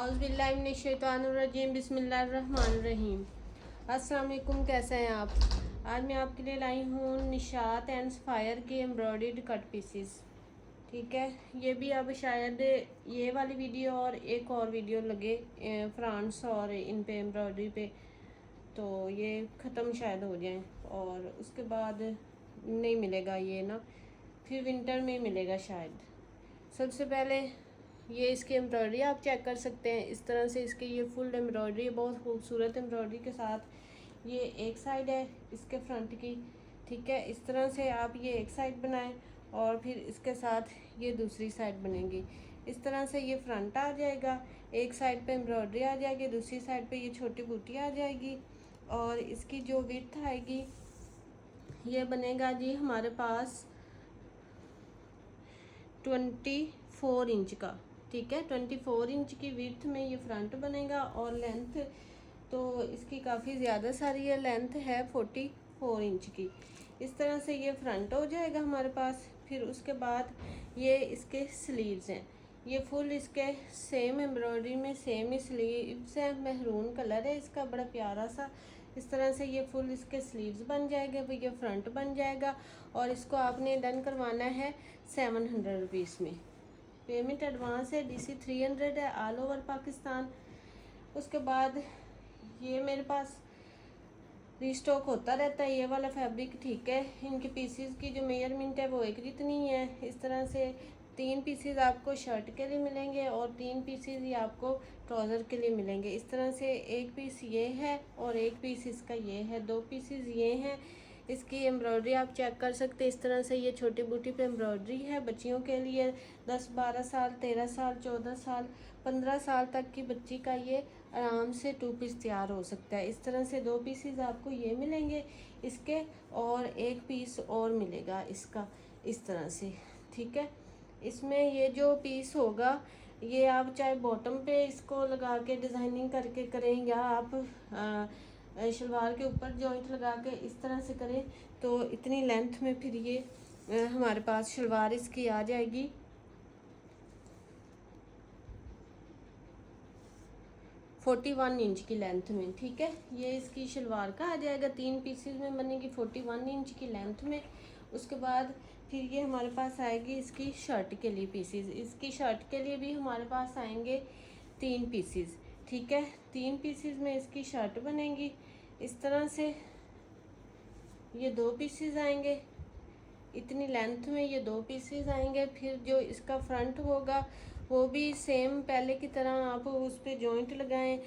औज़ुबिल्लाहिमिनश्शैतानिर्रजीम बिस्मिल्लाहिर्रहमानिर्रहीम। अस्सलाम वालेकुम, कैसे हैं आप। आज मैं आपके लिए लाई हूँ निशात एंड सफ़ायर की एम्ब्रॉयडर्ड कट पीसीस। ठीक है, ये भी अब शायद ये वाली वीडियो और एक और वीडियो लगे फ्रांस और इन पे एम्ब्रॉयडरी पे, तो ये ख़त्म शायद हो जाए और उसके बाद नहीं मिलेगा ये ना, फिर विंटर में मिलेगा शायद। सबसे पहले ये इसकी एम्ब्रॉयडरी आप चेक कर सकते हैं। इस तरह से इसकी ये फुल एम्ब्रॉयडरी, बहुत खूबसूरत एम्ब्रॉयडरी के साथ ये एक साइड है इसके फ्रंट की। ठीक है, इस तरह से आप ये एक साइड बनाएं और फिर इसके साथ ये दूसरी साइड बनेगी। इस तरह से ये फ्रंट आ जाएगा, एक साइड पे एम्ब्रॉयडरी आ जाएगी, दूसरी साइड पे ये छोटी बूटी आ जाएगी और इसकी जो विड्थ आएगी ये बनेगा जी हमारे पास 24 इंच का। ठीक है, 24 इंच की विड्थ में ये फ्रंट बनेगा और लेंथ तो इसकी काफ़ी ज़्यादा सारी है, लेंथ है 44 इंच की। इस तरह से ये फ्रंट हो जाएगा हमारे पास। फिर उसके बाद ये इसके स्लीव्स हैं, ये फुल इसके सेम एम्ब्रॉयडरी में सेम ही स्लीव्स हैं, महरून कलर है इसका, बड़ा प्यारा सा। इस तरह से ये फुल इसके स्लीव्स बन जाएंगे, ये फ्रंट बन जाएगा और इसको आपने डन करवाना है 700 रुपीज़ में। पेमेंट एडवांस है, DC 300 है, ऑल ओवर पाकिस्तान। उसके बाद ये मेरे पास रीस्टॉक होता रहता है ये वाला फैब्रिक। ठीक है, इनके पीसीज की जो मेजरमेंट है वो एक जितनी है। इस तरह से 3 पीसीज आपको शर्ट के लिए मिलेंगे और 3 पीसीज ही आपको ट्राउज़र के लिए मिलेंगे। इस तरह से एक पीस ये है और एक पीस इसका ये है, 2 पीसीज ये हैं। इसकी एम्ब्रॉयडरी आप चेक कर सकते हैं। इस तरह से ये छोटी बूटी पे एम्ब्रॉयडरी है बच्चियों के लिए, 10-12 साल, 13 साल, 14 साल, 15 साल तक की बच्ची का ये आराम से 2 पीस तैयार हो सकता है। इस तरह से 2 पीसेस आपको ये मिलेंगे इसके और एक पीस और मिलेगा इसका, इस तरह से। ठीक है, इसमें ये जो पीस होगा ये आप चाहे बॉटम पे इसको लगा के डिज़ाइनिंग करके करें या आप शलवार के ऊपर जॉइंट लगा के इस तरह से करें तो इतनी लेंथ में फिर ये हमारे पास शलवार इसकी आ जाएगी 41 इंच की लेंथ में। ठीक है, ये इसकी शलवार का आ जाएगा, 3 पीसेस में बनेगी 41 इंच की लेंथ में। उसके बाद फिर ये हमारे पास आएगी इसकी शर्ट के लिए पीसेस। इसकी शर्ट के लिए भी हमारे पास आएंगे 3 पीसेस। ठीक है, 3 पीसेस में इसकी शर्ट बनेगी। इस तरह से ये 2 पीसेस आएंगे, इतनी लेंथ में ये 2 पीसेस आएंगे। फिर जो इसका फ्रंट होगा वो भी सेम पहले की तरह आप उस पर जॉइंट लगाएं,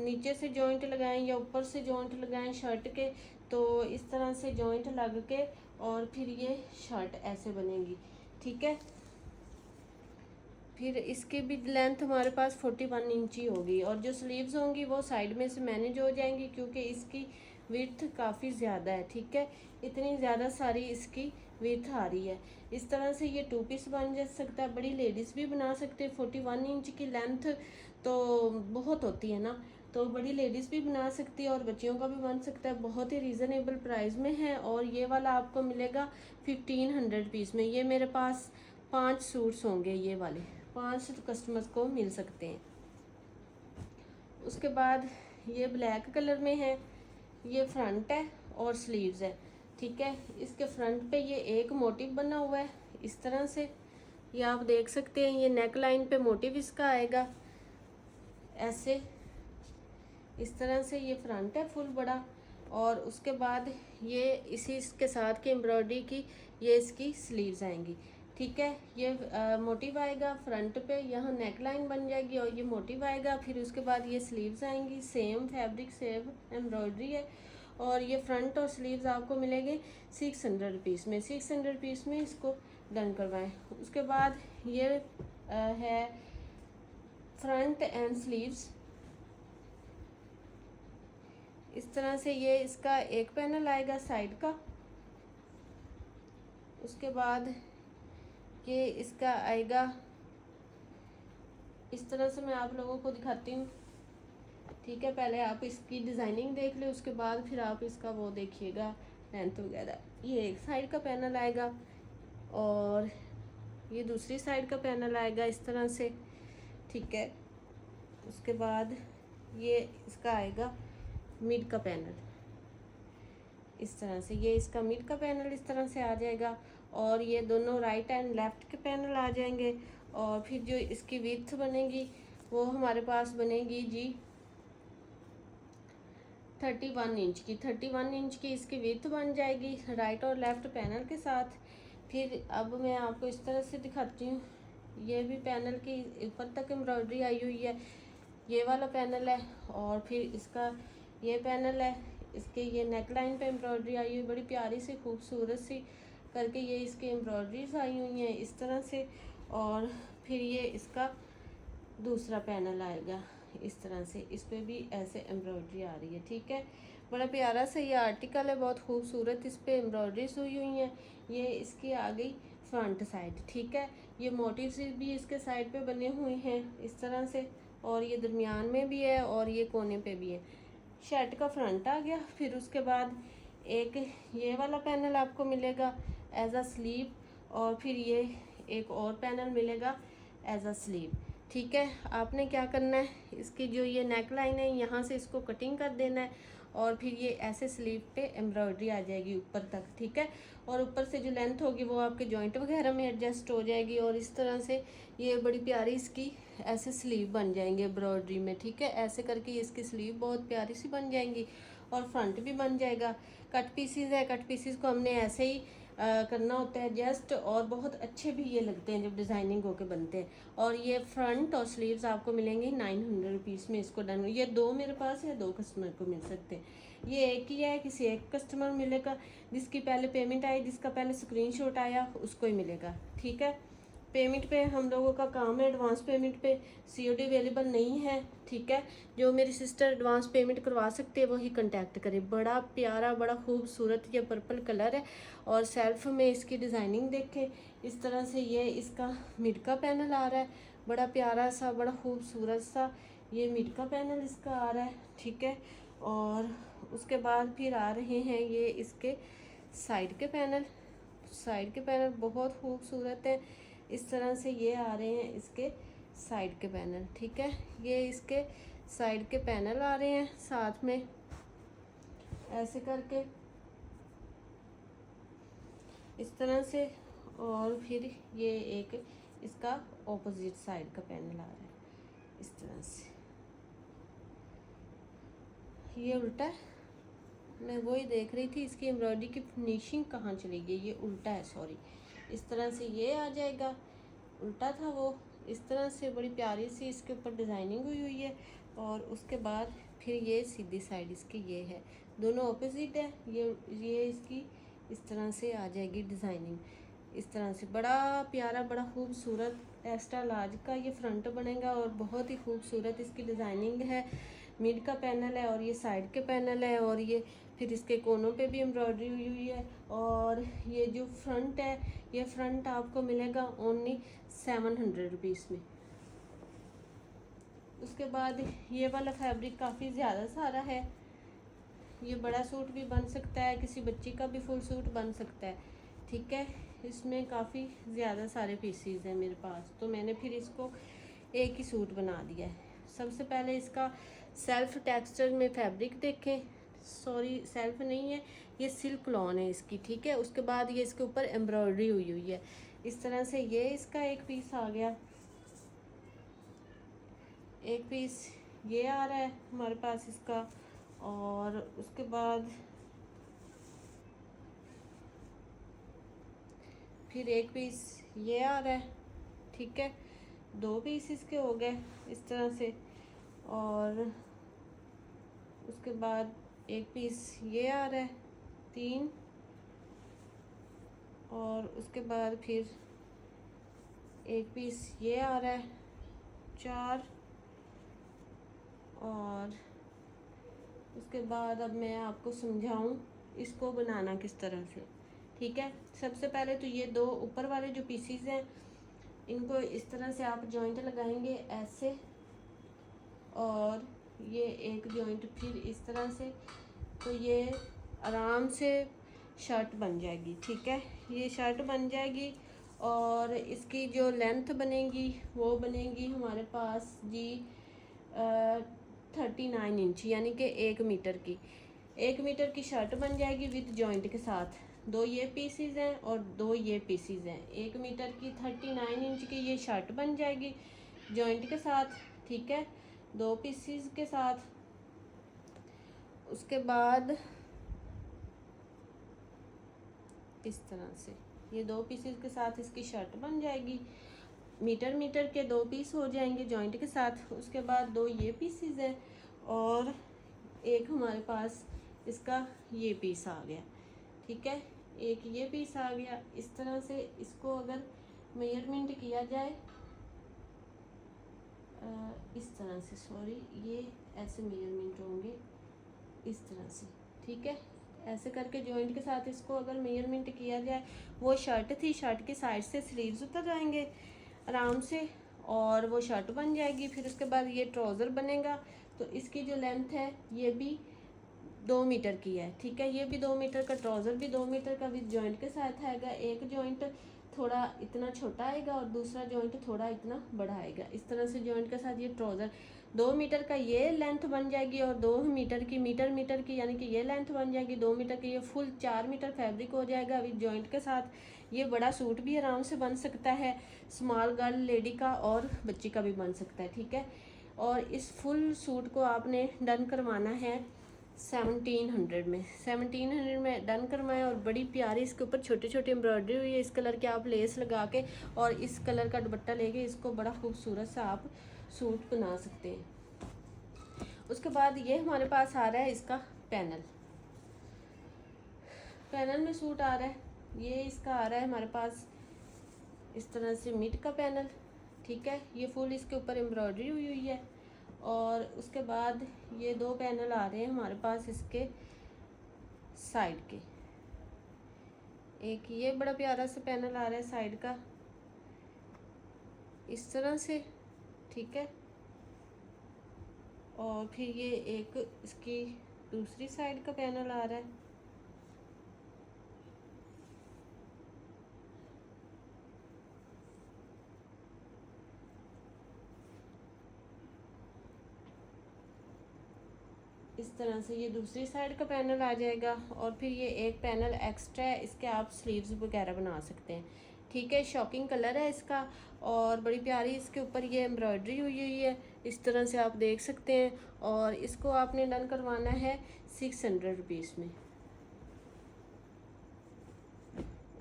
नीचे से जॉइंट लगाएं या ऊपर से जॉइंट लगाएं शर्ट के, तो इस तरह से जॉइंट लग के और फिर ये शर्ट ऐसे बनेगी। ठीक है, फिर इसकी भी लेंथ हमारे पास 41 इंच ही होगी और जो स्लीव्स होंगी वो साइड में से मैनेज हो जाएंगी क्योंकि इसकी विड्थ काफ़ी ज़्यादा है। ठीक है, इतनी ज़्यादा सारी इसकी विड्थ आ रही है। इस तरह से ये 2 पीस बन जा सकता है, बड़ी लेडीज़ भी बना सकते हैं। 41 इंच की लेंथ तो बहुत होती है ना, तो बड़ी लेडीज़ भी बना सकती है और बच्चियों का भी बन सकता है। बहुत ही रीज़नेबल प्राइस में है और ये वाला आपको मिलेगा 1500 रुपीज़ में। ये मेरे पास 5 सूट्स होंगे, ये वाले 5 कस्टमर्स को मिल सकते हैं। उसके बाद ये ब्लैक कलर में है, ये फ्रंट है और स्लीव्स है। ठीक है, इसके फ्रंट पे ये एक मोटिव बना हुआ है इस तरह से, ये आप देख सकते हैं। ये नेक लाइन पे मोटिव इसका आएगा ऐसे, इस तरह से ये फ्रंट है फुल बड़ा। और उसके बाद ये इसी इसके साथ की एम्ब्रॉयडरी की ये इसकी स्लीव्स आएंगी। ठीक है, ये मोटिव आएगा फ्रंट पे, यहाँ नेक लाइन बन जाएगी और ये मोटिव आएगा। फिर उसके बाद ये स्लीव्स आएंगी, सेम फैब्रिक सेम एम्ब्रॉयडरी है और ये फ्रंट और स्लीव्स आपको मिलेंगे 600 रुपीज़ में। 600 रुपीज़ में इसको डन करवाएं। उसके बाद ये है फ्रंट एंड स्लीव्स। इस तरह से ये इसका एक पैनल आएगा साइड का। उसके बाद ये इसका आएगा इस तरह से, मैं आप लोगों को दिखाती हूँ। ठीक है, पहले आप इसकी डिज़ाइनिंग देख ले, उसके बाद फिर आप इसका वो देखिएगा लेंथ वगैरह। ये एक साइड का पैनल आएगा और ये दूसरी साइड का पैनल आएगा इस तरह से। ठीक है, उसके बाद ये इसका आएगा मिड का पैनल इस तरह से, ये इसका मिड का पैनल इस तरह से आ जाएगा। और ये दोनों राइट एंड लेफ्ट के पैनल आ जाएंगे। और फिर जो इसकी विड्थ बनेगी वो हमारे पास बनेगी जी 31 इंच की। 31 इंच की इसकी विड्थ बन जाएगी राइट और लेफ्ट पैनल के साथ। फिर अब मैं आपको इस तरह से दिखाती हूँ, ये भी पैनल की ऊपर तक एम्ब्रॉयडरी आई हुई है, ये वाला पैनल है। और फिर इसका ये पैनल है, इसके ये नेक लाइन पे एम्ब्रॉयडरी आई हुई बड़ी प्यारी सी खूबसूरत सी करके, ये इसकी एम्ब्रॉयडरीज आई हुई हैं इस तरह से। और फिर ये इसका दूसरा पैनल आएगा इस तरह से, इस पर भी ऐसे एम्ब्रॉयडरी आ रही है। ठीक है, बड़ा प्यारा सा ये आर्टिकल है, बहुत खूबसूरत इस पर एम्ब्रॉयडरीज हुई हुई हैं। ये इसकी आ गई फ्रंट साइड। ठीक है, ये मोटिव्स भी इसके साइड पे बने हुए हैं इस तरह से, और ये दरमियान में भी है और ये कोने पे भी है। शर्ट का फ्रंट आ गया। फिर उसके बाद एक ये वाला पैनल आपको मिलेगा एज अ स्लीव, और फिर ये एक और पैनल मिलेगा एज अ स्लीव। ठीक है, आपने क्या करना है, इसकी जो ये नेक लाइन है यहाँ से इसको कटिंग कर देना है, और फिर ये ऐसे स्लीव पे एम्ब्रॉयडरी आ जाएगी ऊपर तक। ठीक है, और ऊपर से जो लेंथ होगी वो आपके जॉइंट वगैरह में एडजस्ट हो जाएगी, और इस तरह से ये बड़ी प्यारी इसकी ऐसे स्लीव बन जाएंगे एम्ब्रॉयडरी में। ठीक है, ऐसे करके ये इसकी स्लीव बहुत प्यारी सी बन जाएंगी, और फ्रंट भी बन जाएगा। कट पीसीज है, कट पीसीज को हमने ऐसे ही करना होता है एडजस्ट, और बहुत अच्छे भी ये लगते हैं जब डिज़ाइनिंग होके बनते हैं। और ये फ्रंट और स्लीव्स आपको मिलेंगे 900 रुपीज़ में इसको डन। ये दो मेरे पास है, दो कस्टमर को मिल सकते हैं। ये एक ही है, किसी एक कस्टमर मिलेगा, जिसकी पहले पेमेंट आई, जिसका पहले स्क्रीनशॉट आया उसको ही मिलेगा। ठीक है, पेमेंट पे हम लोगों का काम है, एडवांस पेमेंट पे सीओडी अवेलेबल नहीं है। ठीक है, जो मेरी सिस्टर एडवांस पेमेंट करवा सकते हैं वही कांटेक्ट करें। बड़ा प्यारा बड़ा खूबसूरत ये पर्पल कलर है, और सेल्फ में इसकी डिज़ाइनिंग देखें इस तरह से। ये इसका मिड का पैनल आ रहा है, बड़ा प्यारा सा बड़ा खूबसूरत सा ये मिड का पैनल इसका आ रहा है। ठीक है, और उसके बाद फिर आ रहे हैं ये इसके साइड के पैनल। साइड के पैनल बहुत खूबसूरत है इस तरह से, ये आ रहे हैं इसके साइड के पैनल। ठीक है, ये इसके साइड के पैनल आ रहे हैं साथ में ऐसे करके इस तरह से। और फिर ये एक इसका ऑपोजिट साइड का पैनल आ रहा है इस तरह से। ये उल्टा है, मैं वही देख रही थी इसकी एम्ब्रॉयडरी की फिनिशिंग कहाँ चली गई, ये उल्टा है सॉरी। इस तरह से ये आ जाएगा, उल्टा था वो। इस तरह से बड़ी प्यारी सी इसके ऊपर डिज़ाइनिंग हुई हुई है। और उसके बाद फिर ये सीधी साइड इसकी ये है, दोनों ऑपोजिट है। ये इसकी इस तरह से आ जाएगी डिज़ाइनिंग इस तरह से। बड़ा प्यारा बड़ा खूबसूरत एक्स्ट्रा लार्ज का ये फ्रंट बनेगा, और बहुत ही खूबसूरत इसकी डिज़ाइनिंग है। मिड का पैनल है और ये साइड के पैनल है, और ये फिर इसके कोनों पे भी एम्ब्रॉयडरी हुई हुई है। और ये जो फ्रंट है, ये फ्रंट आपको मिलेगा ओनली 700 रुपीज़ में। उसके बाद ये वाला फैब्रिक काफ़ी ज़्यादा सारा है, ये बड़ा सूट भी बन सकता है, किसी बच्ची का भी फुल सूट बन सकता है। ठीक है, इसमें काफ़ी ज़्यादा सारे पीसीज हैं मेरे पास, तो मैंने फिर इसको एक ही सूट बना दिया है। सबसे पहले इसका सेल्फ टेक्सचर में फैब्रिक देखें, सॉरी सेल्फ नहीं है, ये सिल्क लॉन है इसकी। ठीक है, उसके बाद ये इसके ऊपर एम्ब्रॉयडरी हुई हुई है इस तरह से। ये इसका एक पीस आ गया, एक पीस ये आ रहा है हमारे पास इसका। और उसके बाद फिर एक पीस ये आ रहा है। ठीक है, दो पीस इसके हो गए इस तरह से। और उसके बाद एक पीस ये आ रहा है 3, और उसके बाद फिर एक पीस ये आ रहा है 4, और उसके बाद अब मैं आपको समझाऊं इसको बनाना किस तरह से। ठीक है, सबसे पहले तो ये दो ऊपर वाले जो पीसीज हैं इनको इस तरह से आप जॉइंट लगाएंगे ऐसे, और ये एक जॉइंट फिर इस तरह से, तो ये आराम से शर्ट बन जाएगी। ठीक है, ये शर्ट बन जाएगी। और इसकी जो लेंथ बनेगी वो बनेगी हमारे पास जी 39 इंच, यानी कि 1 मीटर की शर्ट बन जाएगी विद जॉइंट के साथ। दो ये पीसीज हैं और दो ये पीसीज हैं। 1 मीटर की 39 इंच की ये शर्ट बन जाएगी जॉइंट के साथ, ठीक है, दो पीसीज के साथ। उसके बाद इस तरह से ये दो पीसेस के साथ इसकी शर्ट बन जाएगी। मीटर के दो पीस हो जाएंगे जॉइंट के साथ। उसके बाद दो ये पीसेस है और एक हमारे पास इसका ये पीस आ गया, ठीक है, एक ये पीस आ गया। इस तरह से इसको अगर मेजरमेंट किया जाए इस तरह से, सॉरी ये ऐसे मेजरमेंट होंगे इस तरह से, ठीक है, ऐसे करके जॉइंट के साथ इसको अगर मेजरमेंट किया जाए, वो शर्ट थी, शर्ट की साइड से स्लीव्स उतर जाएंगे आराम से और वो शर्ट बन जाएगी। फिर उसके बाद ये ट्राउज़र बनेगा। तो इसकी जो लेंथ है ये भी 2 मीटर की है, ठीक है, ये भी 2 मीटर का, ट्राउज़र भी 2 मीटर का विद जॉइंट के साथ आएगा। एक जॉइंट थोड़ा इतना छोटा आएगा और दूसरा जॉइंट थोड़ा इतना बड़ा आएगा। इस तरह से जॉइंट के साथ ये ट्राउज़र 2 मीटर का ये लेंथ बन जाएगी और 2 मीटर की यानी कि ये लेंथ बन जाएगी 2 मीटर की। ये फुल 4 मीटर फैब्रिक हो जाएगा विद जॉइंट के साथ। ये बड़ा सूट भी आराम से बन सकता है, स्मॉल गर्ल लेडी का और बच्ची का भी बन सकता है, ठीक है। और इस फुल सूट को आपने डन करवाना है 1700 में डन करवाएं। और बड़ी प्यारी इसके ऊपर छोटे छोटे एम्ब्रॉयडरी हुई है। इस कलर के आप लेस लगा के और इस कलर का दुपट्टा लेके इसको बड़ा खूबसूरत सा आप सूट बना सकते हैं। उसके बाद ये हमारे पास आ रहा है इसका पैनल में सूट आ रहा है। ये इसका आ रहा है हमारे पास इस तरह से मिड का पैनल, ठीक है, ये फुल इसके ऊपर एम्ब्रॉयडरी हुई है। और उसके बाद ये दो पैनल आ रहे हैं हमारे पास इसके साइड के। एक ये बड़ा प्यारा सा पैनल आ रहा है साइड का इस तरह से, ठीक है, और फिर ये एक इसकी दूसरी साइड का पैनल आ रहा है। इस तरह से ये दूसरी साइड का पैनल आ जाएगा। और फिर ये एक पैनल एक्स्ट्रा है, इसके आप स्लीव्स वगैरह बना सकते हैं, ठीक है। शॉकिंग कलर है इसका और बड़ी प्यारी इसके ऊपर ये एम्ब्रॉयडरी हुई है, इस तरह से आप देख सकते हैं। और इसको आपने डन करवाना है 600 रुपीज़ में।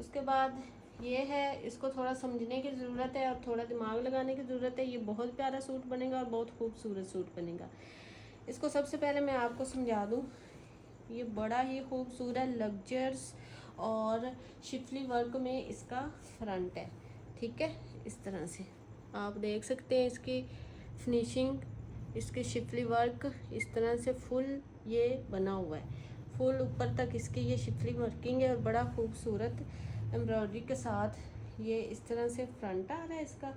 उसके बाद ये है, इसको थोड़ा समझने की ज़रूरत है और थोड़ा दिमाग लगाने की ज़रूरत है। ये बहुत प्यारा सूट बनेगा और बहुत खूबसूरत सूट बनेगा। इसको सबसे पहले मैं आपको समझा दूँ, ये बड़ा ही खूबसूरत लग्जर्स और शिफली वर्क में इसका फ्रंट है, ठीक है, इस तरह से आप देख सकते हैं इसकी फिनिशिंग, इसके शिफली वर्क इस तरह से फुल ये बना हुआ है, फुल ऊपर तक इसकी ये शिफली वर्किंग है और बड़ा खूबसूरत एम्ब्रॉयडरी के साथ ये इस तरह से फ्रंट आ रहा है इसका,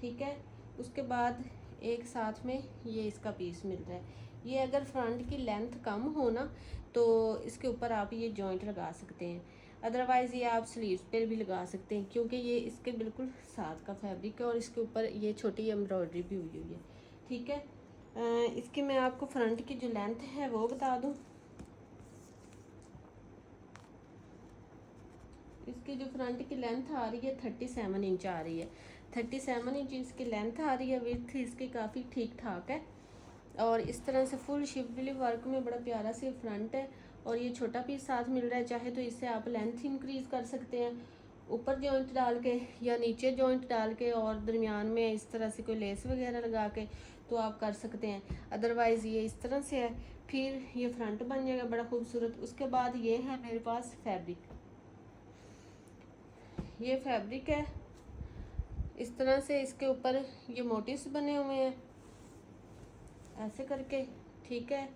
ठीक है। उसके बाद एक साथ में ये इसका पीस मिल रहा है। ये अगर फ्रंट की लेंथ कम हो ना तो इसके ऊपर आप ये जॉइंट लगा सकते हैं, अदरवाइज़ ये आप स्लीव्स पे भी लगा सकते हैं क्योंकि ये इसके बिल्कुल साथ का फैब्रिक है और इसके ऊपर ये छोटी एम्ब्रॉयडरी भी हुई है, ठीक है। इसकी मैं आपको फ्रंट की जो लेंथ है वो बता दूँ। इसकी जो फ्रंट की लेंथ आ रही है 37 इंच आ रही है। 37 इंच इसकी लेंथ आ रही है। विड्थ इसकी काफ़ी ठीक ठाक है और इस तरह से फुल शिफली वर्क में बड़ा प्यारा से फ्रंट है और ये छोटा पीस साथ मिल रहा है। चाहे तो इससे आप लेंथ इंक्रीज़ कर सकते हैं ऊपर जॉइंट डाल के या नीचे जॉइंट डाल के और दरमियान में इस तरह से कोई लेस वगैरह लगा के तो आप कर सकते हैं, अदरवाइज़ ये इस तरह से है। फिर ये फ्रंट बन जाएगा बड़ा खूबसूरत। उसके बाद ये है मेरे पास फैब्रिक, ये फैब्रिक है इस तरह से, इसके ऊपर ये मोटिव्स बने हुए हैं ऐसे करके, ठीक है।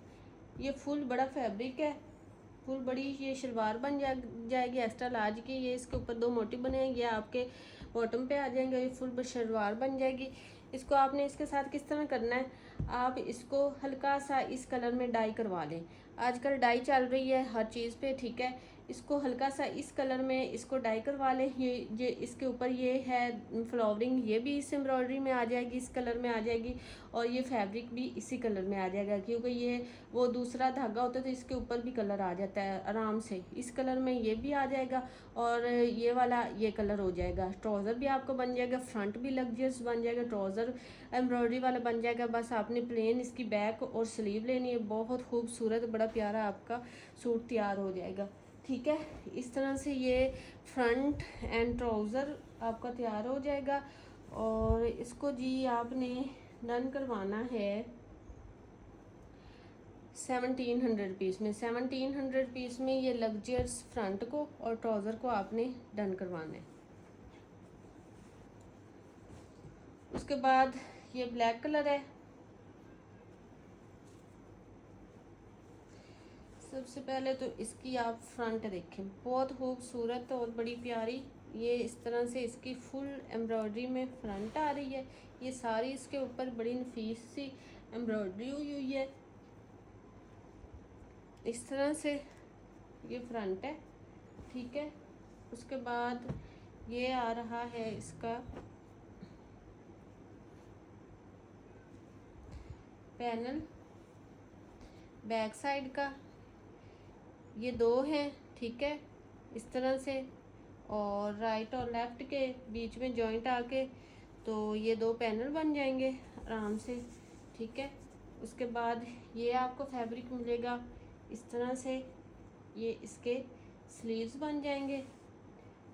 ये फुल बड़ा फैब्रिक है, फुल बड़ी ये शलवार बन जाएगी एक्स्ट्रा लार्ज की। ये इसके ऊपर दो मोटिव बने हैं, ये आपके बॉटम पे आ जाएंगे, ये फुल शलवार बन जाएगी। इसको आपने इसके साथ किस तरह करना है, आप इसको हल्का सा इस कलर में डाई करवा लें। आजकल डाई चल रही है हर चीज़ पे, ठीक है। इसको हल्का सा इस कलर में इसको डाई करवा लें। ये इसके ऊपर ये है फ्लावरिंग, ये भी इस एम्ब्रॉयडरी में आ जाएगी, इस कलर में आ जाएगी। और ये फैब्रिक भी इसी कलर में आ जाएगा, क्योंकि ये वो दूसरा धागा होता है तो इसके ऊपर भी कलर आ जाता है आराम से। इस कलर में ये भी आ जाएगा और ये वाला ये कलर हो जाएगा। ट्राउज़र भी आपको बन जाएगा, फ्रंट भी लग्जरियस बन जाएगा, ट्राउज़र एम्ब्रॉयडरी वाला बन जाएगा। बस आपने प्लेन इसकी बैक और स्लीव लेनी है, बहुत खूबसूरत बड़ा प्यारा आपका सूट तैयार हो जाएगा। ठीक है, इस तरह से ये फ्रंट एंड ट्राउज़र आपका तैयार हो जाएगा। और इसको जी आपने डन करवाना है 1700 रुपीज़ में। 1700 रुपीज़ में ये लग्जरियस फ्रंट को और ट्राउज़र को आपने डन करवाना है। उसके बाद ये ब्लैक कलर है। सबसे पहले तो इसकी आप फ्रंट देखें, बहुत खूबसूरत और बड़ी प्यारी। ये इस तरह से इसकी फुल एम्ब्रॉयडरी में फ्रंट आ रही है। ये सारी इसके ऊपर बड़ी नफीस सी एम्ब्रॉयडरी हुई हुई है। इस तरह से ये फ्रंट है। ठीक है, उसके बाद ये आ रहा है इसका पैनल बैक साइड का। ये दो हैं, ठीक है, इस तरह से। और राइट और लेफ़्ट के बीच में जॉइंट आके तो ये दो पैनल बन जाएंगे आराम से। ठीक है, उसके बाद ये आपको फैब्रिक मिलेगा इस तरह से, ये इसके स्लीव्स बन जाएंगे।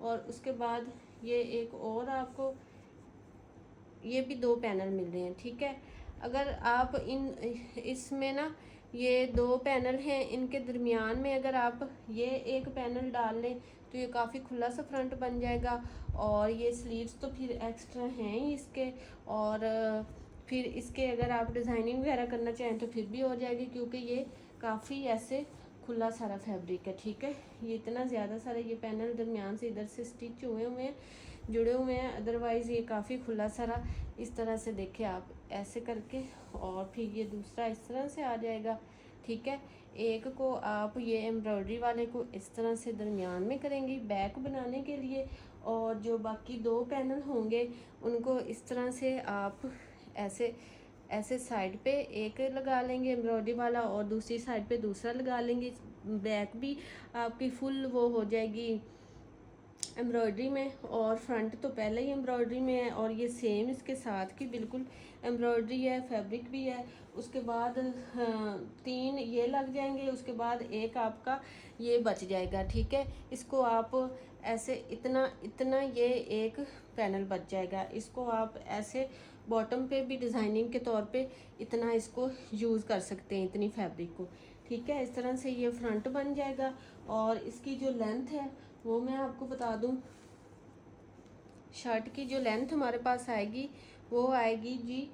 और उसके बाद ये एक और आपको ये भी दो पैनल मिल रहे हैं। ठीक है, अगर आप इसमें ना ये दो पैनल हैं, इनके दरमियान में अगर आप ये एक पैनल डाल लें तो ये काफ़ी खुला सा फ्रंट बन जाएगा। और ये स्लीव्स तो फिर एक्स्ट्रा हैं ही इसके। और फिर इसके अगर आप डिज़ाइनिंग वगैरह करना चाहें तो फिर भी हो जाएगी, क्योंकि ये काफ़ी ऐसे खुला सारा फैब्रिक है। ठीक है, ये इतना ज़्यादा सारा ये पैनल दरमियान से इधर से स्टिच हुए हैं, जुड़े हुए हैं। अदरवाइज़ ये काफ़ी खुला सारा इस तरह से देखे आप ऐसे करके। और फिर ये दूसरा इस तरह से आ जाएगा। ठीक है, एक को आप ये एम्ब्रॉयडरी वाले को इस तरह से दरमियान में करेंगी बैक बनाने के लिए, और जो बाकी दो पैनल होंगे उनको इस तरह से आप ऐसे ऐसे साइड पे एक लगा लेंगे एम्ब्रॉयडरी वाला और दूसरी साइड पे दूसरा लगा लेंगे। बैक भी आपकी फुल वो हो जाएगी एम्ब्रॉयडरी में, और फ्रंट तो पहले ही एम्ब्रॉयडरी में है। और ये सेम इसके साथ की बिल्कुल एम्ब्रॉयडरी है, फैब्रिक भी है। उसके बाद तीन ये लग जाएंगे, उसके बाद एक आपका ये बच जाएगा। ठीक है, इसको आप ऐसे इतना इतना ये एक पैनल बच जाएगा। इसको आप ऐसे बॉटम पे भी डिज़ाइनिंग के तौर पे इतना इसको यूज़ कर सकते हैं, इतनी फैब्रिक को। ठीक है, इस तरह से ये फ्रंट बन जाएगा। और इसकी जो लेंथ है वो मैं आपको बता दूं, शर्ट की जो लेंथ हमारे पास आएगी वो आएगी जी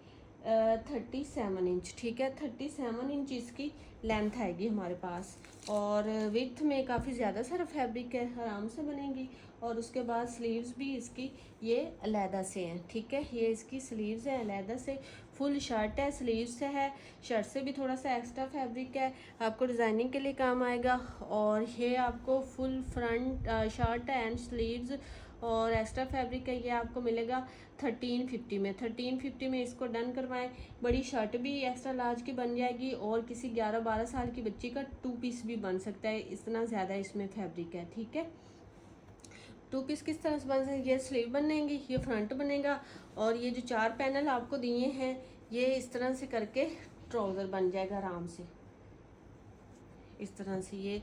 37 इंच। ठीक है, 37 इंच इसकी लेंथ आएगी हमारे पास। और विड्थ में काफ़ी ज़्यादा सारा फैब्रिक है, आराम से बनेगी। और उसके बाद स्लीव्स भी इसकी ये अलहदा से हैं। ठीक है, ये इसकी स्लीव्स हैं अलहदा से। फुल शर्ट है, स्लीव्स है, शर्ट से भी थोड़ा सा एक्स्ट्रा फैब्रिक है, आपको डिज़ाइनिंग के लिए काम आएगा। और ये आपको full front shirt and sleeves और एक्स्ट्रा फैब्रिक है, ये आपको मिलेगा 1350 में। 1350 में इसको डन करवाएं। बड़ी शर्ट भी एक्स्ट्रा लार्ज की बन जाएगी और किसी 11-12 साल की बच्ची का 2 पीस भी बन सकता है, इतना ज़्यादा इसमें फैब्रिक है। ठीक है, 2 पीस किस तरह से बन सकते, ये स्लीव बनेंगी, ये फ्रंट बनेगा, और ये जो 4 पैनल आपको दिए हैं ये इस तरह से करके ट्राउज़र बन जाएगा आराम से। इस तरह से ये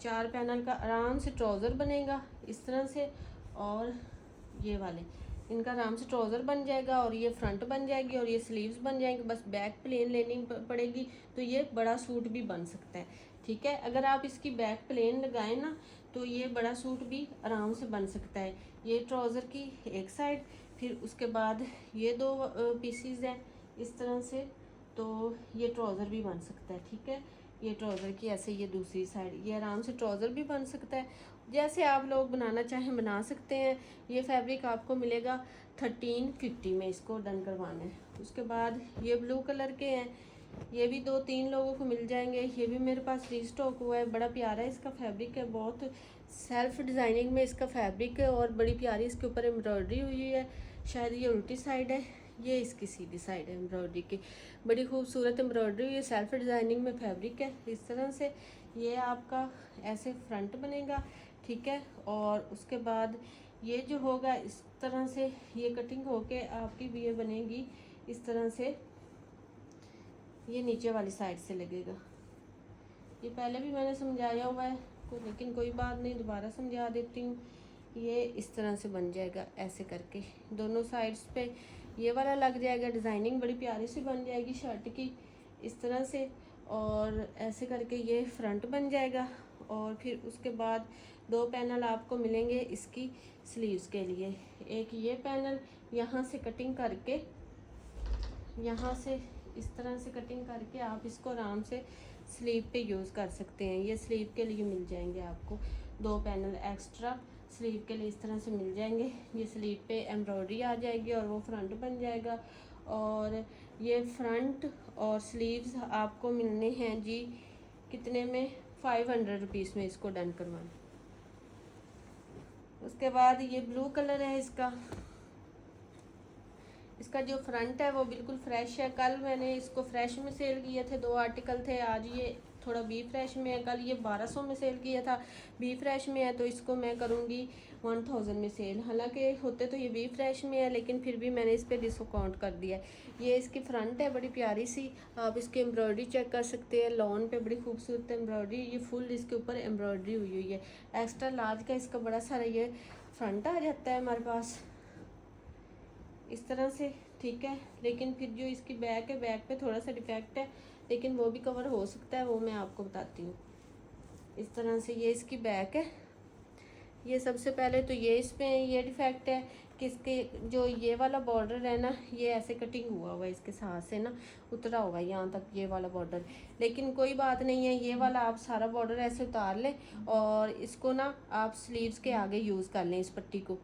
4 पैनल का आराम से ट्राउज़र बनेगा इस तरह से। और ये वाले इनका आराम से ट्राउज़र बन जाएगा, और ये फ्रंट बन जाएगी, और ये स्लीव्स बन जाएंगे। बस बैक प्लेन लेनी पड़ेगी तो ये बड़ा सूट भी बन सकता है। ठीक है, अगर आप इसकी बैक प्लेन लगाएं ना तो ये बड़ा सूट भी आराम से बन सकता है। ये ट्राउज़र की एक साइड, फिर उसके बाद ये 2 पीसीज हैं इस तरह से, तो ये ट्राउज़र भी बन सकता है। ठीक है, ये ट्राउज़र की ऐसे ये दूसरी साइड, ये आराम से ट्राउज़र भी बन सकता है। जैसे आप लोग बनाना चाहें बना सकते हैं। ये फैब्रिक आपको मिलेगा 1350 में, इसको डन करवाना है। उसके बाद ये ब्लू कलर के हैं, ये भी 2-3 लोगों को मिल जाएंगे। ये भी मेरे पास रीस्टॉक हुआ है, बड़ा प्यारा इसका फैब्रिक है, बहुत सेल्फ डिज़ाइनिंग में इसका फैब्रिक है और बड़ी प्यारी इसके ऊपर एम्ब्रॉयडरी हुई है। शायद ये उल्टी साइड है, ये इसकी सीधी साइड है एम्ब्रॉयडरी की। बड़ी खूबसूरत एम्ब्रॉयडरी हुई है, सेल्फ डिज़ाइनिंग में फैब्रिक है। इस तरह से ये आपका ऐसे फ्रंट बनेगा, ठीक है। और उसके बाद ये जो होगा इस तरह से ये कटिंग होके आपकी भी ये बनेगी इस तरह से, ये नीचे वाली साइड से लगेगा। ये पहले भी मैंने समझाया हुआ है लेकिन कोई बात नहीं, दोबारा समझा देती हूँ। ये इस तरह से बन जाएगा ऐसे करके, दोनों साइड्स पे ये वाला लग जाएगा। डिज़ाइनिंग बड़ी प्यारी सी बन जाएगी शर्ट की इस तरह से, और ऐसे करके ये फ्रंट बन जाएगा। और फिर उसके बाद दो पैनल आपको मिलेंगे इसकी स्लीव्स के लिए। एक ये पैनल यहाँ से कटिंग करके, यहाँ से इस तरह से कटिंग करके आप इसको आराम से स्लीव पे यूज़ कर सकते हैं। ये स्लीव के लिए मिल जाएंगे आपको दो पैनल एक्स्ट्रा, स्लीव के लिए इस तरह से मिल जाएंगे। ये स्लीव पे एम्ब्रॉयडरी आ जाएगी और वो फ्रंट बन जाएगा। और ये फ्रंट और स्लीव्स आपको मिलने हैं जी कितने में, 500 रुपीज़ में इसको डन करवाना। उसके बाद ये ब्लू कलर है इसका जो फ्रंट है वो बिल्कुल फ्रेश है। कल मैंने इसको फ्रेश में सेल किए थे, 2 आर्टिकल थे। आज ये थोड़ा बी फ्रेश में है। कल ये 1200 में सेल किया था, बी फ्रेश में है तो इसको मैं करूँगी 1000 में सेल। हालांकि होते तो ये बी फ्रेश में है लेकिन फिर भी मैंने इस पर डिस्काउंट कर दिया है। ये इसकी फ्रंट है बड़ी प्यारी सी, आप इसकी एम्ब्रॉयडरी चेक कर सकते हैं। लॉन पे बड़ी खूबसूरत एम्ब्रॉयडरी, ये फुल इसके ऊपर एम्ब्रॉयडरी हुई है। एक्स्ट्रा लार्ज का इसका बड़ा सारा ये फ्रंट आ जाता है हमारे पास इस तरह से, ठीक है। लेकिन फिर जो इसकी बैक है, बैक पे थोड़ा सा डिफेक्ट है लेकिन वो भी कवर हो सकता है, वो मैं आपको बताती हूँ। इस तरह से ये इसकी बैक है। ये सबसे पहले तो ये इसमें ये डिफेक्ट है कि इसके जो ये वाला बॉर्डर है ना, ये ऐसे कटिंग हुआ है इसके साथ से ना, उतरा हुआ है यहाँ तक ये वाला बॉर्डर। लेकिन कोई बात नहीं है, ये वाला आप सारा बॉर्डर ऐसे उतार लें और इसको ना आप स्लीव्स के आगे यूज़ कर लें इस पट्टी को,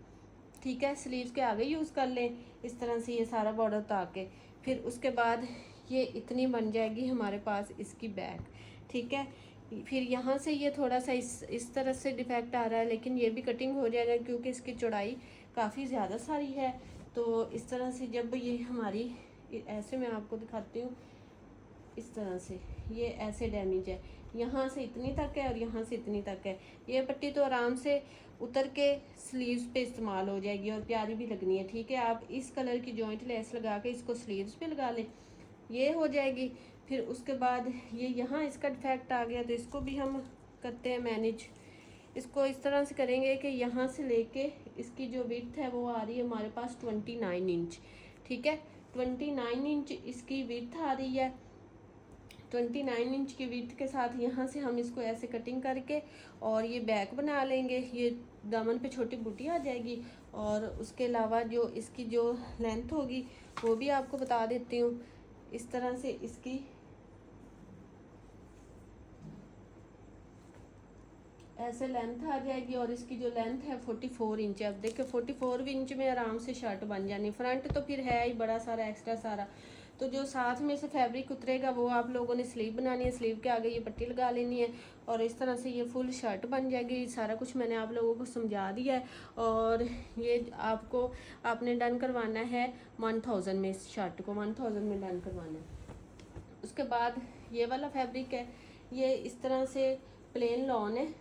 ठीक है। स्लीव्स के आगे यूज़ कर लें इस तरह से ये सारा बॉर्डर उतार के। फिर उसके बाद ये इतनी बन जाएगी हमारे पास इसकी बैक, ठीक है। फिर यहाँ से ये थोड़ा सा इस तरह से डिफेक्ट आ रहा है लेकिन ये भी कटिंग हो जाएगा क्योंकि इसकी चौड़ाई काफ़ी ज़्यादा सारी है। तो इस तरह से जब ये हमारी, ऐसे मैं आपको दिखाती हूँ, इस तरह से ये ऐसे डैमेज है, यहाँ से इतनी तक है और यहाँ से इतनी तक है। ये पट्टी तो आराम से उतर के स्लीव्स पे इस्तेमाल हो जाएगी और प्यारी भी लगनी है, ठीक है। आप इस कलर की जॉइंट लेस लगा के इसको स्लीव्स पे लगा लें, ये हो जाएगी। फिर उसके बाद ये यहाँ इसका डिफेक्ट आ गया तो इसको भी हम करते हैं मैनेज। इसको इस तरह से करेंगे कि यहाँ से लेके इसकी जो विड्थ है वो आ रही है हमारे पास 29 इंच, ठीक है। 29 इंच इसकी विड्थ आ रही है। 29 इंच की विड्थ के साथ यहाँ से हम इसको ऐसे कटिंग करके और ये बैक बना लेंगे। ये दामन पे छोटी बूटी आ जाएगी। और उसके अलावा जो इसकी जो लेंथ होगी वो भी आपको बता देती हूँ। इस तरह से इसकी ऐसे लेंथ आ जाएगी और इसकी जो लेंथ है 44 इंच है। अब देखिए 44 इंच में आराम से शर्ट बन जानी। फ्रंट तो फिर है ही बड़ा सारा एक्स्ट्रा सारा, तो जो साथ में से फैब्रिक उतरेगा वो आप लोगों ने स्लीव बनानी है, स्लीव के आगे ये पट्टी लगा लेनी है और इस तरह से ये फुल शर्ट बन जाएगी। सारा कुछ मैंने आप लोगों को समझा दिया है। और ये आपने डन करवाना है 1000 में, इस शर्ट को 1000 में डन करवाना है। उसके बाद ये वाला फैब्रिक है, ये इस तरह से प्लेन लॉन है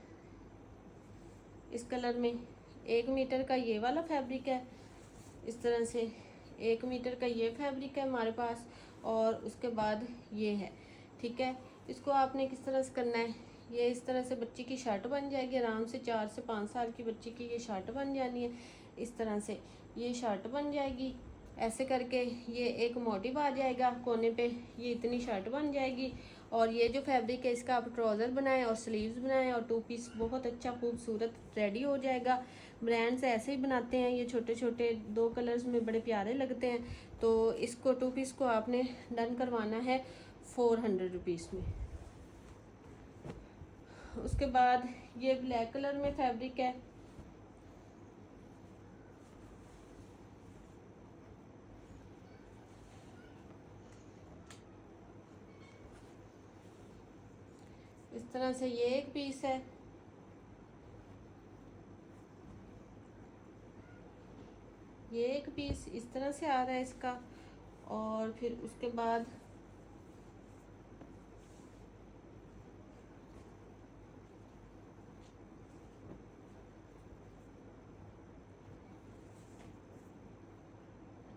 इस कलर में। 1 मीटर का ये वाला फैब्रिक है, इस तरह से 1 मीटर का ये फैब्रिक है हमारे पास। और उसके बाद ये है, ठीक है। इसको आपने किस तरह से करना है, ये इस तरह से बच्ची की शर्ट बन जाएगी आराम से। 4 से 5 साल की बच्ची की ये शर्ट बन जानी है। इस तरह से ये शर्ट बन जाएगी ऐसे करके। ये एक मोटिव आ जाएगा कोने पे, ये इतनी शर्ट बन जाएगी। और ये जो फैब्रिक है इसका आप ट्राउज़र बनाएं और स्लीव्स बनाएं और 2 पीस बहुत अच्छा खूबसूरत रेडी हो जाएगा। ब्रांड्स ऐसे ही बनाते हैं, ये छोटे छोटे 2 कलर्स में बड़े प्यारे लगते हैं। तो इसको 2 पीस को आपने डन करवाना है 400 रुपीज़ में। उसके बाद ये ब्लैक कलर में फैब्रिक है, इस तरह से ये एक पीस है। तरह से आ रहा है इसका। और फिर उसके बाद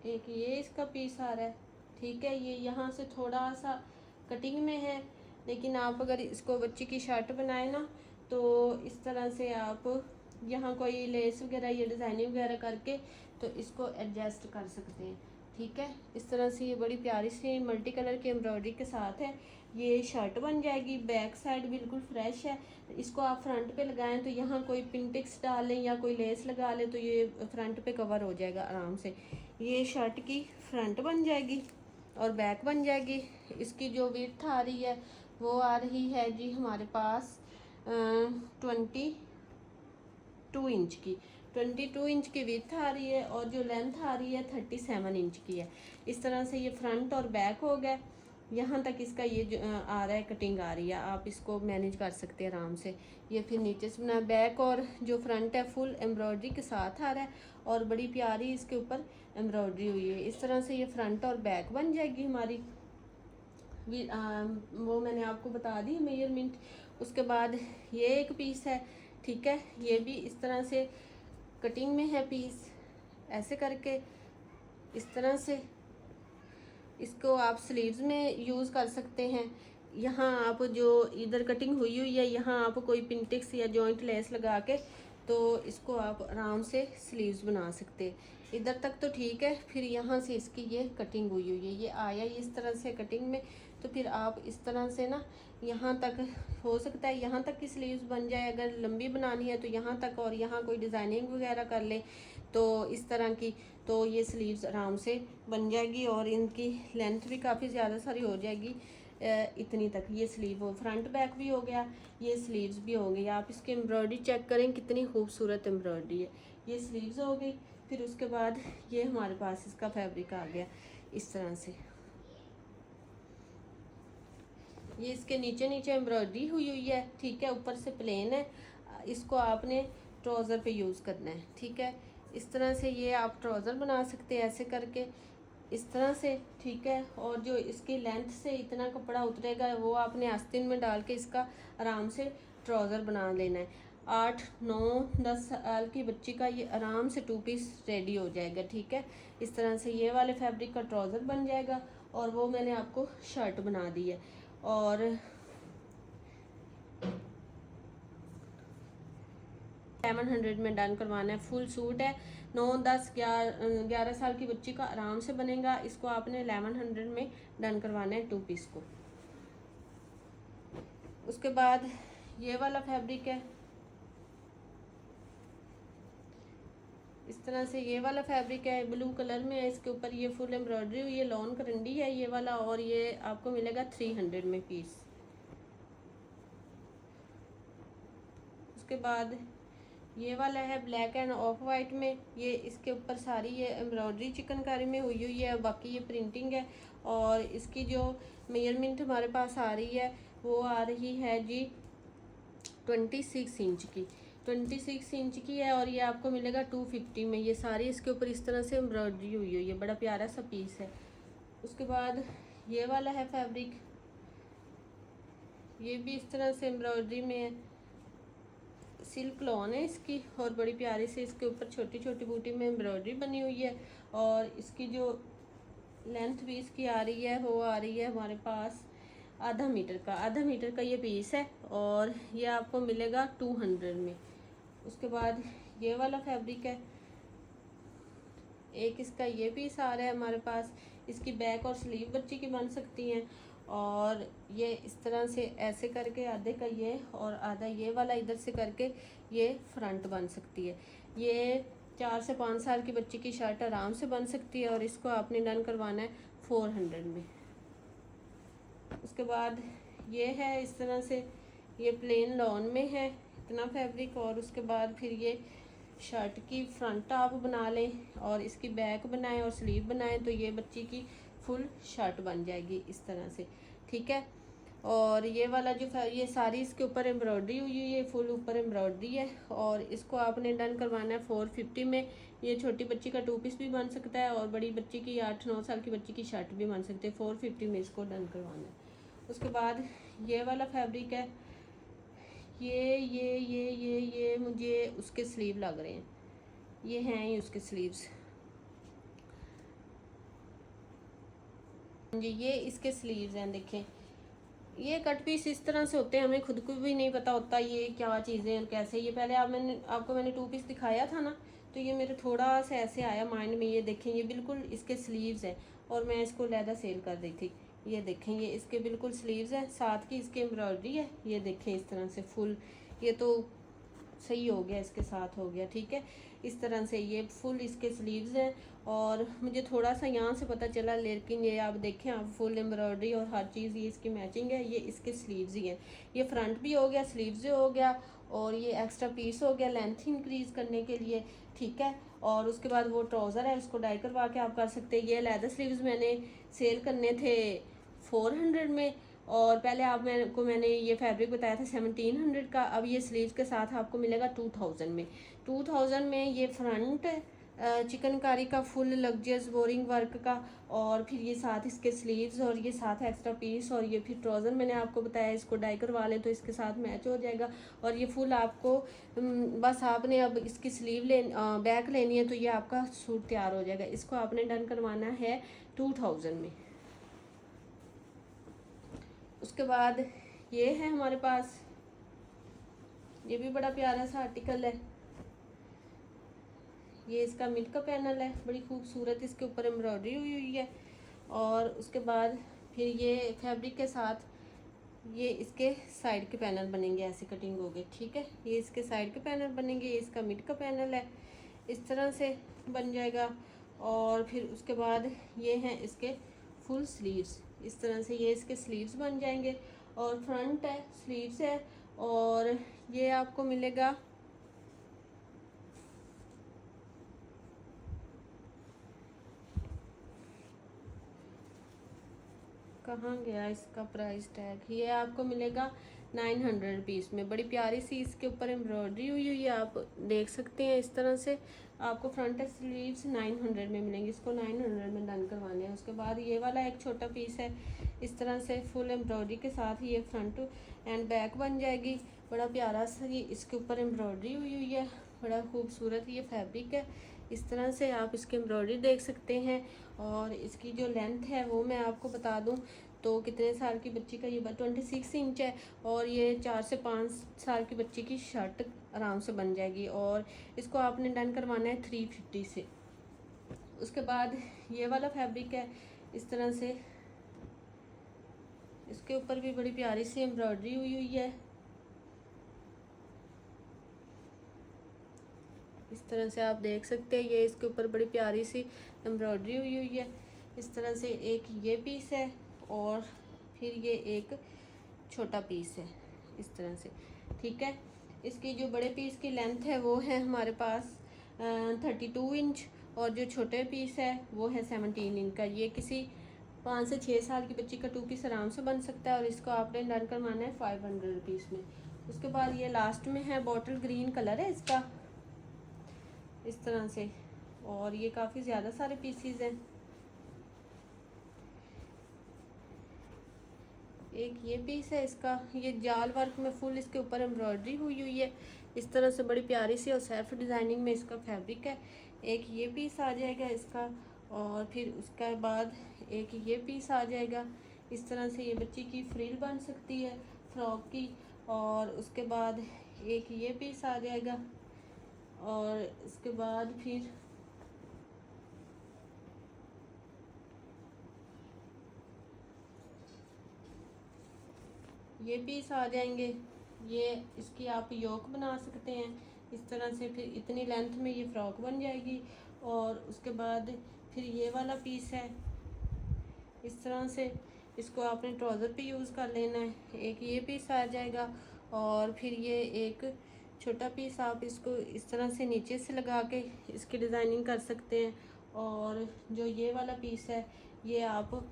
एक ये इसका पीस आ रहा है, ठीक है। ये यहाँ से थोड़ा सा कटिंग में है, लेकिन आप अगर इसको बच्ची की शर्ट बनाए ना तो इस तरह से आप यहाँ कोई लेस वगैरह या डिज़ाइनिंग वगैरह करके तो इसको एडजस्ट कर सकते हैं, ठीक है। इस तरह से ये बड़ी प्यारी सी मल्टी कलर की एम्ब्रॉयडरी के साथ है, ये शर्ट बन जाएगी। बैक साइड बिल्कुल फ्रेश है। इसको आप फ्रंट पे लगाएं तो यहाँ कोई पिंटिक्स डाल लें या कोई लेस लगा लें तो ये फ्रंट पे कवर हो जाएगा आराम से। ये शर्ट की फ्रंट बन जाएगी और बैक बन जाएगी। इसकी जो विड्थ आ रही है वो आ रही है जी हमारे पास 22 इंच की। 22 इंच की विड्थ आ रही है और जो लेंथ आ रही है 37 इंच की है। इस तरह से ये फ्रंट और बैक हो गया। यहाँ तक इसका ये जो आ रहा है कटिंग आ रही है, आप इसको मैनेज कर सकते हैं आराम से। ये फिर नीचे से बना बैक और जो फ्रंट है फुल एम्ब्रॉयडरी के साथ आ रहा है और बड़ी प्यारी इसके ऊपर एम्ब्रॉयडरी हुई है। इस तरह से ये फ्रंट और बैक बन जाएगी हमारी। वो मैंने आपको बता दी मेजरमेंट। उसके बाद ये एक पीस है, ठीक है। ये भी इस तरह से कटिंग में है पीस, ऐसे करके इस तरह से इसको आप स्लीव्स में यूज़ कर सकते हैं। यहाँ आप जो इधर कटिंग हुई हुई है यहाँ आप कोई पिंटिक्स या जॉइंट लेस लगा के तो इसको आप आराम से स्लीव्स बना सकते हैं। इधर तक तो ठीक है, फिर यहाँ से इसकी ये कटिंग हुई हुई है, ये आया इस तरह से कटिंग में, तो फिर आप इस तरह से ना यहाँ तक हो सकता है यहाँ तक की स्लीव्स बन जाए। अगर लंबी बनानी है तो यहाँ तक, और यहाँ कोई डिज़ाइनिंग वगैरह कर ले तो इस तरह की, तो ये स्लीव्स आराम से बन जाएगी और इनकी लेंथ भी काफ़ी ज़्यादा सारी हो जाएगी। इतनी तक ये स्लीव हो, फ्रंट बैक भी हो गया, ये स्लीव्स भी हो गई। आप इसकी एम्ब्रॉयडरी चेक करें कितनी खूबसूरत एम्ब्रॉयडरी है। ये स्लीव्स हो गई। फिर उसके बाद ये हमारे पास इसका फैब्रिक आ गया इस तरह से। ये इसके नीचे नीचे एम्ब्रॉयडरी हुई हुई है, ठीक है। ऊपर से प्लेन है, इसको आपने ट्राउज़र पे यूज़ करना है, ठीक है। इस तरह से ये आप ट्राउज़र बना सकते हैं ऐसे करके, इस तरह से, ठीक है। और जो इसकी लेंथ से इतना कपड़ा उतरेगा वो आपने आस्तीन में डाल के इसका आराम से ट्राउज़र बना लेना है। 8, 9, 10 साल की बच्ची का ये आराम से 2 पीस रेडी हो जाएगा, ठीक है। इस तरह से ये वाले फैब्रिक का ट्राउज़र बन जाएगा और वो मैंने आपको शर्ट बना दी है। और 700 में डन करवाना है। फुल सूट है, 9, 10, 11 साल की बच्ची का आराम से बनेगा। इसको आपने 1100 में डन करवाना है 2 पीस को। उसके बाद ये वाला फैब्रिक है, इस तरह से ये वाला फैब्रिक है, ब्लू कलर में है। इसके ऊपर ये फुल एम्ब्रॉयडरी हुई है, लॉन करंडी है ये वाला, और ये आपको मिलेगा 300 में पीस। उसके बाद ये वाला है ब्लैक एंड ऑफ वाइट में, ये इसके ऊपर सारी ये एम्ब्रॉयडरी चिकनकारी में हुई हुई है, बाकी ये प्रिंटिंग है। और इसकी जो मेजरमेंट हमारे पास आ रही है वो आ रही है जी 26 इंच की। 26 इंच की है और ये आपको मिलेगा 250 में। ये सारी इसके ऊपर इस तरह से एम्ब्रॉयडरी हुई हुई है, बड़ा प्यारा सा पीस है। उसके बाद ये वाला है फैब्रिक, ये भी इस तरह से एम्ब्रॉयडरी में है, सिल्क लॉन है इसकी और बड़ी प्यारी से इसके ऊपर छोटी छोटी बूटी में एम्ब्रॉयडरी बनी हुई है। और इसकी जो लेंथ भी इसकी आ रही है वो आ रही है हमारे पास आधा मीटर का ये पीस है और ये आपको मिलेगा 200 में। उसके बाद ये वाला फैब्रिक है, एक इसका ये पीस आ रहा है हमारे पास। इसकी बैक और स्लीव बच्ची की बन सकती हैं और ये इस तरह से ऐसे करके आधे का ये और आधा ये वाला इधर से करके ये फ्रंट बन सकती है। ये 4 से 5 साल की बच्ची की शर्ट आराम से बन सकती है और इसको आपने डन करवाना है 400 में। उसके बाद ये है इस तरह से, ये प्लेन लॉन में है इतना फैब्रिक। और उसके बाद फिर ये शर्ट की फ्रंट आप बना लें और इसकी बैक बनाएं और स्लीव बनाएं तो ये बच्ची की फुल शर्ट बन जाएगी इस तरह से, ठीक है। और ये वाला जो ये सारी इसके ऊपर एम्ब्रॉयडरी हुई है, ये फुल ऊपर एम्ब्रॉयडरी है। और इसको आपने डन करवाना है 450 में। ये छोटी बच्ची का 2 पीस भी बन सकता है और बड़ी बच्ची की 8-9 साल की बच्ची की शर्ट भी बन सकते हैं। 450 में इसको डन करवाना है। उसके बाद ये वाला फैब्रिक है, ये मुझे उसके स्लीव लग रहे हैं, ये हैं ही उसके स्लीव्स जी, ये इसके स्लीव्स हैं। देखें, ये कट पीस इस तरह से होते हैं, हमें खुद को भी नहीं पता होता ये क्या चीज़ें हैं कैसे। ये पहले आपको मैंने 2 पीस दिखाया था ना, तो ये मेरे थोड़ा सा ऐसे आया माइंड में। ये देखें, ये बिल्कुल इसके स्लीव्स हैं और मैं इसको लहदा सेल कर दी थी। ये देखें, ये इसके बिल्कुल स्लीव्स हैं, साथ की इसकी एम्ब्रॉयडरी है। ये देखें इस तरह से फुल, ये तो सही हो गया, इसके साथ हो गया, ठीक है। इस तरह से ये फुल इसके स्लीव्स हैं। और मुझे थोड़ा सा यहाँ से पता चला, लेकिन ये आप देखें, आप फुल एम्ब्रॉयडरी और हर चीज़ ये इसकी मैचिंग है। ये इसके स्लीव्स ही हैं, ये फ्रंट भी हो गया, स्लीव्स भी हो गया, और ये एक्स्ट्रा पीस हो गया लेंथ इंक्रीज करने के लिए, ठीक है। और उसके बाद वो ट्राउज़र है, उसको डाई करवा के आप कर सकते हैं। ये लेदर स्लीव्स मैंने सेल करने थे 400 में, और पहले मैंने ये फैब्रिक बताया था 1700 का। अब ये स्लीव्स के साथ आपको मिलेगा 2000 में। 2000 में ये फ्रंट चिकनकारी का फुल लग्जरियस बोरिंग वर्क का, और फिर ये साथ इसके स्लीव्स, और ये साथ एक्स्ट्रा पीस, और ये फिर ट्राउज़र मैंने आपको बताया इसको डाई करवा लें तो इसके साथ मैच हो जाएगा। और ये फुल आपको बस आपने अब इसकी स्लीव बैक लेनी है तो ये आपका सूट तैयार हो जाएगा। इसको आपने डन करवाना है 2000 में। उसके बाद ये है हमारे पास, ये भी बड़ा प्यारा सा आर्टिकल है। ये इसका मिड का पैनल है, बड़ी खूबसूरत इसके ऊपर एम्ब्रॉयडरी हुई है। और उसके बाद फिर ये फैब्रिक के साथ ये इसके साइड के पैनल बनेंगे, ऐसे कटिंग हो गई, ठीक है। ये इसके साइड के पैनल बनेंगे, ये इसका मिड का पैनल है, इस तरह से बन जाएगा। और फिर उसके बाद ये हैं इसके फुल स्लीव्स, इस तरह से ये इसके स्लीव्स बन जाएंगे। और फ्रंट है, स्लीव्स है, और ये आपको मिलेगा कहाँ गया इसका प्राइस टैग, ये आपको मिलेगा 900 रुपीज़ में। बड़ी प्यारी सी इसके ऊपर एम्ब्रॉयडरी हुई है, आप देख सकते हैं। इस तरह से आपको फ्रंट स्लीव्स 900 में मिलेंगे, इसको 900 में डन करवाने हैं। उसके बाद ये वाला एक छोटा पीस है, इस तरह से फुल एम्ब्रॉयडरी के साथ ये फ्रंट एंड बैक बन जाएगी। बड़ा प्यारा सा ये इसके ऊपर एम्ब्रॉयडरी हुई है, बड़ा खूबसूरत ये फैब्रिक है। इस तरह से आप इसकी एम्ब्रॉयडरी देख सकते हैं। और इसकी जो लेंथ है वो मैं आपको बता दूं तो कितने साल की बच्ची का ये 26 इंच है, और ये 4 से 5 साल की बच्ची की शर्ट आराम से बन जाएगी। और इसको आपने डन करवाना है 350 से। उसके बाद ये वाला फैब्रिक है, इस तरह से इसके ऊपर भी बड़ी प्यारी सी एम्ब्रॉयडरी हुई है। इस तरह से आप देख सकते हैं, ये इसके ऊपर बड़ी प्यारी सी एम्ब्रॉयडरी हुई है। इस तरह से एक ये पीस है, और फिर ये एक छोटा पीस है, इस तरह से, ठीक है। इसकी जो बड़े पीस की लेंथ है वो है हमारे पास 32 इंच, और जो छोटे पीस है वो है 17 इंच का। ये किसी 5 से 6 साल की बच्ची का 2 पीस आराम से बन सकता है, और इसको आपने डन करवाना है 500 रुपीज़ में। उसके बाद ये लास्ट में है, बॉटल ग्रीन कलर है इसका, इस तरह से, और ये काफ़ी ज़्यादा सारे पीसीज हैं। एक ये पीस है इसका, ये जाल वर्क में फुल इसके ऊपर एम्ब्रॉयडरी हुई है, इस तरह से बड़ी प्यारी सी, और सेल्फ डिज़ाइनिंग में इसका फैब्रिक है। एक ये पीस आ जाएगा इसका, और फिर उसके बाद एक ये पीस आ जाएगा। इस तरह से ये बच्ची की फ्रिल बन सकती है फ्रॉक की। और उसके बाद एक ये पीस आ जाएगा, और इसके बाद फिर ये पीस आ जाएंगे। ये इसकी आप योक बना सकते हैं इस तरह से, फिर इतनी लेंथ में ये फ्रॉक बन जाएगी। और उसके बाद फिर ये वाला पीस है, इस तरह से इसको आपने ट्राउज़र पे यूज़ कर लेना है। एक ये पीस आ जाएगा, और फिर ये एक छोटा पीस आप इसको इस तरह से नीचे से लगा के इसकी डिज़ाइनिंग कर सकते हैं। और जो ये वाला पीस है ये आप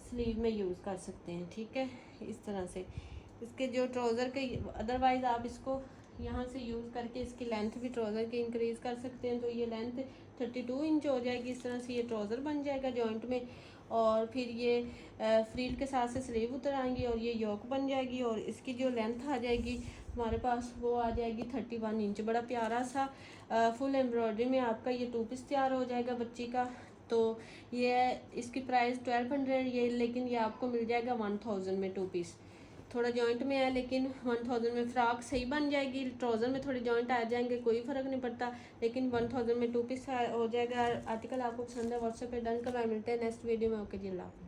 स्लीव में यूज़ कर सकते हैं, ठीक है, इस तरह से। इसके जो ट्राउज़र के अदरवाइज़ आप इसको यहाँ से यूज़ करके इसकी लेंथ भी ट्राउज़र की इंक्रीज़ कर सकते हैं। तो ये लेंथ 32 इंच हो जाएगी। इस तरह से ये ट्राउज़र बन जाएगा जॉइंट में, और फिर ये फ्रील के साथ से स्लीव उतर आएंगी और ये योक बन जाएगी। और इसकी जो लेंथ आ जाएगी हमारे पास वो आ जाएगी 31 इंच। बड़ा प्यारा सा फुल एम्ब्रॉयडरी में आपका ये 2 पीस तैयार हो जाएगा बच्ची का। तो ये इसकी प्राइस 1200 ये, लेकिन ये आपको मिल जाएगा 1000 में 2 पीस। थोड़ा जॉइंट में है लेकिन 1000 में फ्रॉक सही बन जाएगी। ट्राउज़र में थोड़े जॉइंट आ जाएंगे, कोई फ़र्क नहीं पड़ता, लेकिन 1000 में 2 पीस हो जाएगा। आर्टिकल आपको पसंद है व्हाट्सएप पे डन करवाए। मिलते हैं नेक्स्ट वीडियो में। ओके जी, अल्लाह हाफ़िज़।